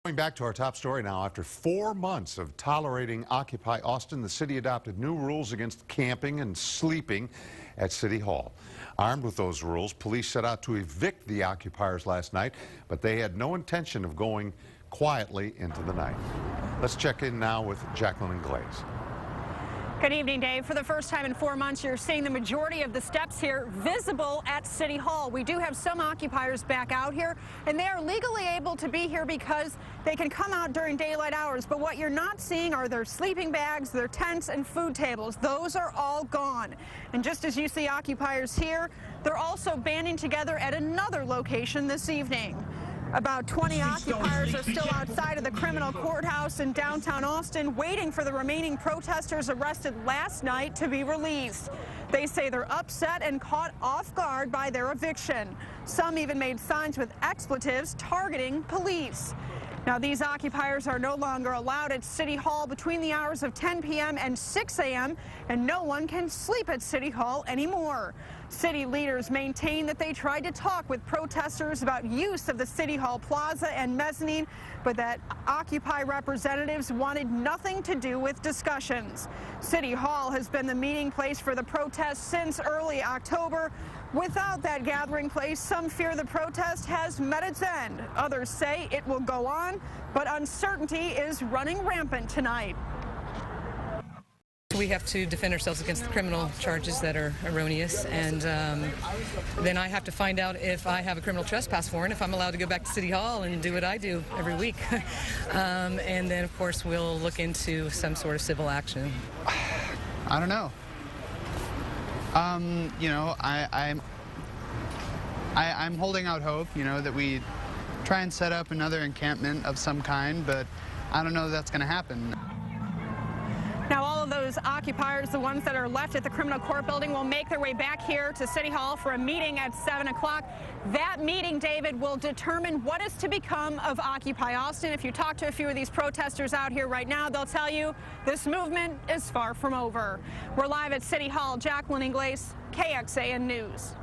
Going back to our top story now, after 4 months of tolerating Occupy Austin, the city adopted new rules against camping and sleeping at City Hall. Armed with those rules, police set out to evict the occupiers last night, but they had no intention of going quietly into the night. Let's check in now with Jacqueline and Glaze. Good evening, Dave. For the first time in 4 months, you're seeing the majority of the steps here visible at City Hall. We do have some occupiers back out here, and they are legally able to be here because they can come out during daylight hours. But what you're not seeing are their sleeping bags, their tents, and food tables. Those are all gone. And just as you see occupiers here, they're also banding together at another location this evening. About 20 occupiers are still outside of the criminal courthouse in downtown Austin, waiting for the remaining protesters arrested last night to be released. They say they're upset and caught off guard by their eviction. Some even made signs with expletives targeting police. Now, these occupiers are no longer allowed at City Hall between the hours of 10 p.m. and 6 a.m., and no one can sleep at City Hall anymore. City leaders maintain that they tried to talk with protesters about use of the City Hall plaza and mezzanine, but that Occupy representatives wanted nothing to do with discussions. City Hall has been the meeting place for the protests since early October. Without that gathering place, some fear the protest has met its end. Others say it will go on, but uncertainty is running rampant tonight. We have to defend ourselves against the criminal charges that are erroneous, and then I have to find out if I have a criminal trespass warrant, if I'm allowed to go back to City Hall and do what I do every week. And then, of course, we'll look into some sort of civil action. I don't know. You know, I'm holding out hope, you know, that we try and set up another encampment of some kind, but I don't know that that's going to happen. Now, all of those occupiers, the ones that are left at the criminal court building, will make their way back here to City Hall for a meeting at 7 o'clock. That meeting, David, will determine what is to become of Occupy Austin. If you talk to a few of these protesters out here right now, they'll tell you this movement is far from over. We're live at City Hall. Jacqueline and Glaze, KXAN News.